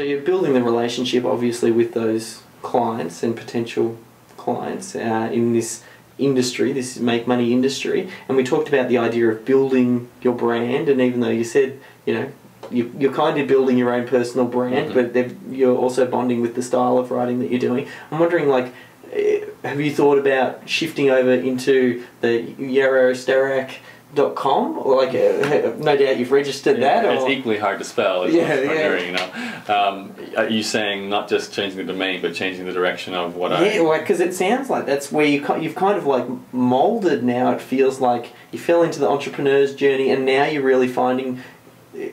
you're building the relationship, obviously, with those clients and potential clients in this industry, this make money industry, and we talked about the idea of building your brand. And even though you said, you know, you're kind of building your own personal brand, but you're also bonding with the style of writing that you're doing. I'm wondering, like, have you thought about shifting over into the Yaro Starak.com, or like no doubt you've registered that? It's or? equally hard to spell. It's you know. Are you saying not just changing the domain, but changing the direction of what well, because it sounds like that's where you've kind of like molded now. It feels like you fell into the entrepreneur's journey, and now you're really finding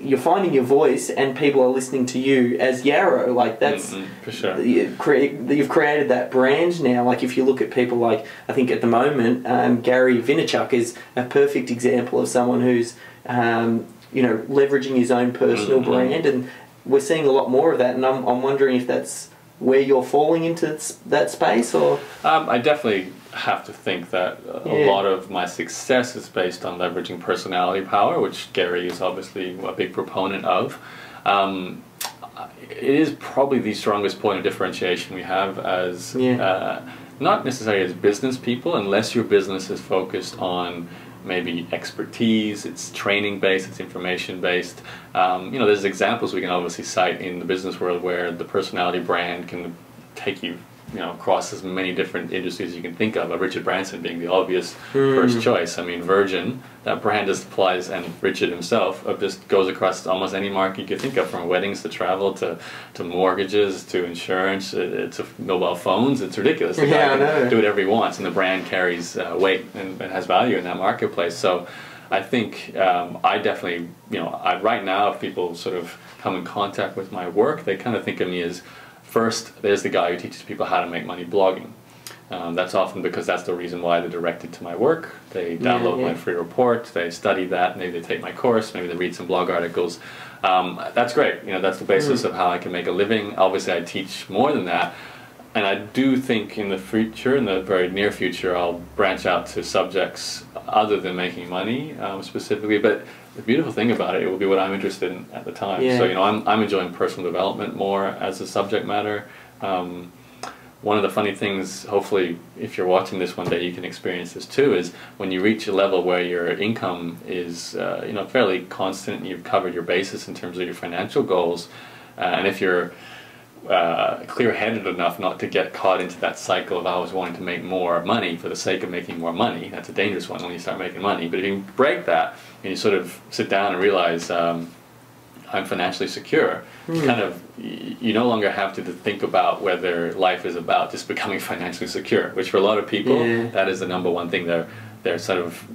your voice, and people are listening to you as Yaro. Like, that's for sure. You've created that brand now. Like, if you look at people like, I think at the moment, Gary Vaynerchuk is a perfect example of someone who's you know, leveraging his own personal brand, and we're seeing a lot more of that. And I'm wondering if that's where you're falling into that space, or I definitely have to think that a lot of my success is based on leveraging personality power, which Gary is obviously a big proponent of. It is probably the strongest point of differentiation we have as not necessarily as business people, unless your business is focused on maybe expertise, it's training based, it's information based. You know, there's examples we can obviously cite in the business world where the personality brand can take you, you know, across as many different industries you can think of. Richard Branson being the obvious first choice. I mean, Virgin, that brand just applies, and Richard himself just goes across almost any market you could think of, from weddings to travel to mortgages to insurance to mobile phones. It's ridiculous. The guy can do whatever he wants, and the brand carries weight and has value in that marketplace. So I think I definitely, you know, right now, if people sort of come in contact with my work, they kind of think of me as, first, there's the guy who teaches people how to make money blogging. That's often because that's the reason why they're directed to my work. They download my free report, they study that, maybe they take my course, maybe they read some blog articles. That's great. You know, that's the basis of how I can make a living. Obviously, I teach more than that. And I do think in the future, in the very near future, I'll branch out to subjects other than making money specifically. But the beautiful thing about it will be what I'm interested in at the time. So, you know, I'm enjoying personal development more as a subject matter. One of the funny things, hopefully, if you're watching this one day, you can experience this too, is when you reach a level where your income is, you know, fairly constant, and you've covered your basis in terms of your financial goals, and if you're clear-headed enough not to get caught into that cycle of always wanting to make more money for the sake of making more money. That's a dangerous one when you start making money. But if you break that and you sort of sit down and realize I'm financially secure, kind of, you no longer have to think about whether life is about just becoming financially secure, which for a lot of people, that is the number one thing they're sort of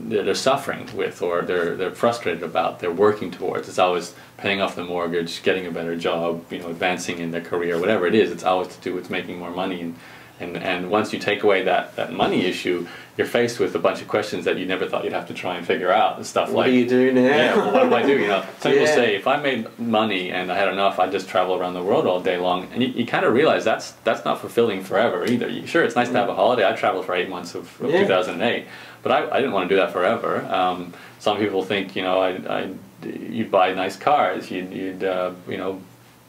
they're suffering with, or they're frustrated about, they're working towards. It's always paying off the mortgage, getting a better job, you know, advancing in their career, whatever it is. It's always to do with making more money, and once you take away that money issue, you're faced with a bunch of questions that you never thought you'd have to try and figure out, and stuff what do you do now? Yeah, well, what do I do? You know, some people say if I made money and I had enough, I'd just travel around the world all day long, and you kind of realize that's not fulfilling forever either. Sure, it's nice to have a holiday. I traveled for 8 months of 2008, but I didn't want to do that forever. Some people think, you know, you'd buy nice cars, you'd you know,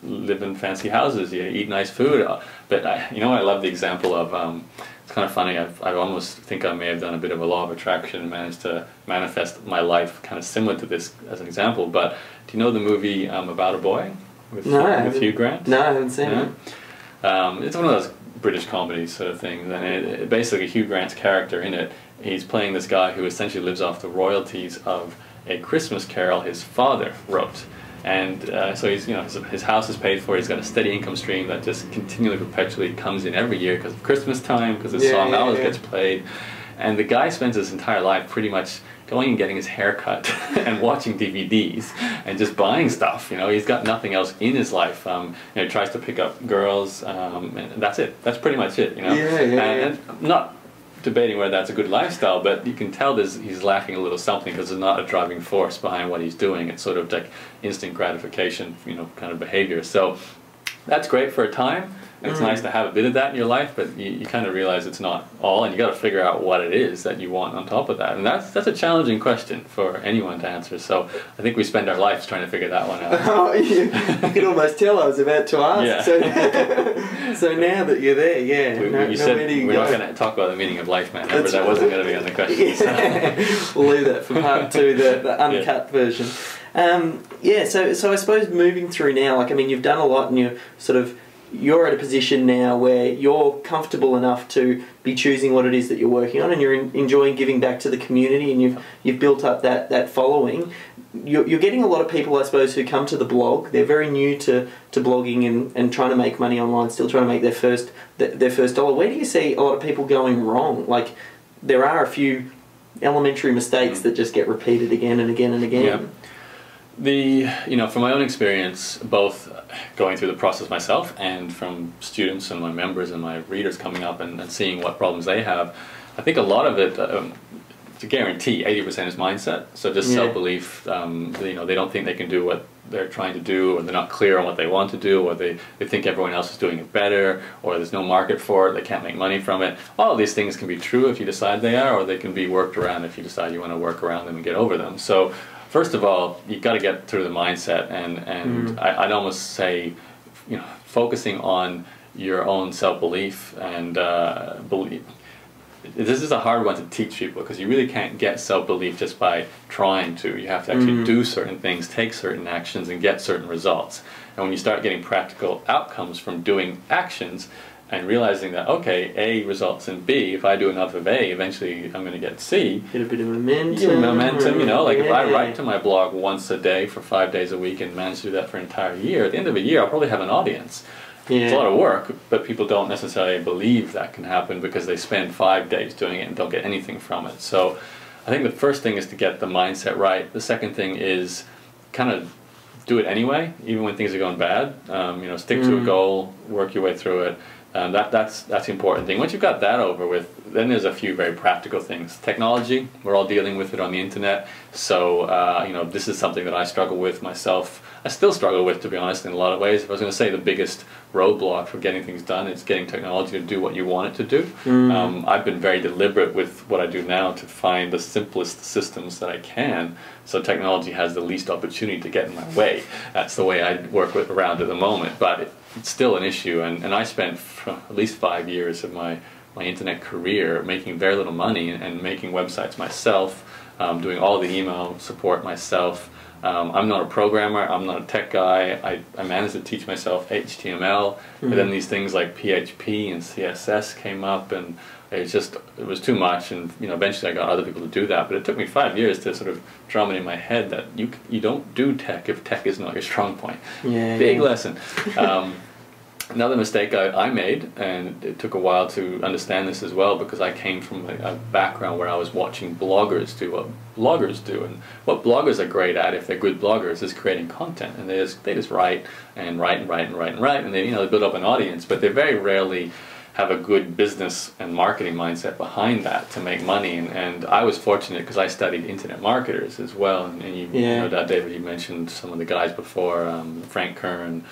live in fancy houses, you eat nice food. But you know, I love the example of, it's kind of funny, I almost think I may have done a bit of a law of attraction and managed to manifest my life kind of similar to this as an example. But do you know the movie About a Boy with Hugh Grant? No, I haven't seen it. It's one of those British comedy sort of things, and basically Hugh Grant's character in it, he's playing this guy who essentially lives off the royalties of a Christmas carol his father wrote. And so he's, you know, his house is paid for, he's got a steady income stream that just continually, perpetually comes in every year because of Christmas time, because his song always gets played. And the guy spends his entire life pretty much going and getting his hair cut and watching DVDs and just buying stuff. You know, he's got nothing else in his life. You know, he tries to pick up girls, and that's it. That's pretty much it, you know. And not debating whether that's a good lifestyle, but you can tell he's lacking a little something, because there's not a driving force behind what he's doing. It's sort of like instant gratification, you know, kind of behavior. So that's great for a time, and it's nice to have a bit of that in your life, but you kind of realize it's not all, and you got to figure out what it is that you want on top of that, and that's a challenging question for anyone to answer. So I think we spend our lives trying to figure that one out. Oh, you could almost tell I was about to ask. Yeah. So now that you're there, yeah. You said we're not going to talk about the meaning of life, man. Remember, that wasn't going to be on the question. Yeah. We'll leave that for part 2, the uncut version. So I suppose moving through now, like, I mean, you've done a lot, and you're at a position now where you're comfortable enough to be choosing what it is that you're working on, and you're enjoying giving back to the community, and you've built up that following. You're getting a lot of people, I suppose, who come to the blog. They're very new to blogging and trying to make money online, still trying to make their first dollar. Where do you see a lot of people going wrong? Like, there are a few elementary mistakes that just get repeated again and again and again. Yeah. From my own experience, both going through the process myself and from students and my members and my readers coming up and seeing what problems they have, I think a lot of it, to guarantee, 80% is mindset. So just self-belief. They don't think they can do what they're trying to do, or they're not clear on what they want to do, or they think everyone else is doing it better, or there's no market for it, they can't make money from it. All of these things can be true if you decide they are, or they can be worked around if you decide you want to work around them and get over them. So first of all, you've got to get through the mindset, and I'd almost say, focusing on your own self-belief and belief. This is a hard one to teach people, because you really can't get self-belief just by trying to. You have to actually do certain things, take certain actions, and get certain results. And when you start getting practical outcomes from doing actions and realizing that, okay, A results in B, if I do enough of A, eventually I'm going to get C. Get a bit of momentum. If I write to my blog once a day for 5 days a week and manage to do that for an entire year, at the end of a year I'll probably have an audience. Yeah. It's a lot of work, but people don't necessarily believe that can happen because they spend 5 days doing it and don't get anything from it. So I think the first thing is to get the mindset right. The second thing is kind of do it anyway, even when things are going bad. Stick to a goal, work your way through it. That's the important thing. Once you've got that over with, then there's a few very practical things. Technology, we're all dealing with it on the internet. So this is something that I struggle with myself. I still struggle with, to be honest, in a lot of ways. If I was going to say the biggest roadblock for getting things done, it's getting technology to do what you want it to do. I've been very deliberate with what I do now to find the simplest systems that I can, so technology has the least opportunity to get in my way. That's the way I work around at the moment, but it's still an issue, and I spent at least 5 years of my internet career making very little money and making websites myself, doing all the email support myself. I'm not a programmer, I'm not a tech guy. I managed to teach myself HTML, and then these things like PHP and CSS came up, and it was too much, and eventually I got other people to do that, but it took me 5 years to sort of drum it in my head that you don't do tech if tech is not your strong point. Big lesson. Another mistake I made, and it took a while to understand this as well, because I came from a background where I was watching bloggers do what bloggers do, and what bloggers are great at, if they're good bloggers, is creating content, and they just write and write, and they build up an audience, but they very rarely have a good business and marketing mindset behind that to make money. And I was fortunate because I studied internet marketers as well, and you know that, David, you mentioned some of the guys before, Frank Kern,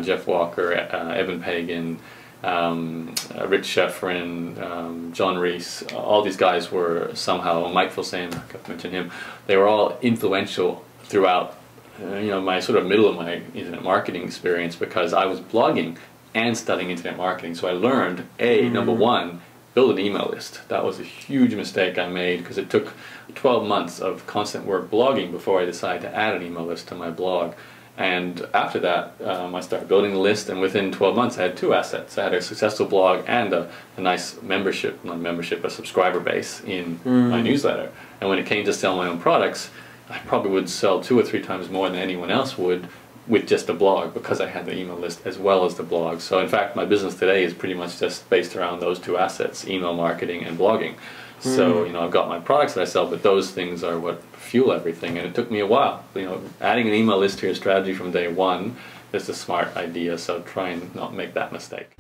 Jeff Walker, Evan Pagan, Rich Sheffrin, John Reese. All these guys were somehow, Mike Filsaime, I mentioned him, they were all influential throughout my sort of middle of my internet marketing experience, because I was blogging and studying internet marketing. So I learned, number one, build an email list. That was a huge mistake I made, because it took 12 months of constant work blogging before I decided to add an email list to my blog. And after that, I started building the list, and within 12 months I had 2 assets. I had a successful blog and a nice membership, not membership, a subscriber base in my newsletter. And when it came to selling my own products, I probably would sell 2 or 3 times more than anyone else would with just a blog, because I had the email list as well as the blog. So in fact, my business today is pretty much just based around those 2 assets, email marketing and blogging. So I've got my products that I sell, but those things are what fuel everything, and it took me a while. Adding an email list to your strategy from day one is a smart idea, so try and not make that mistake.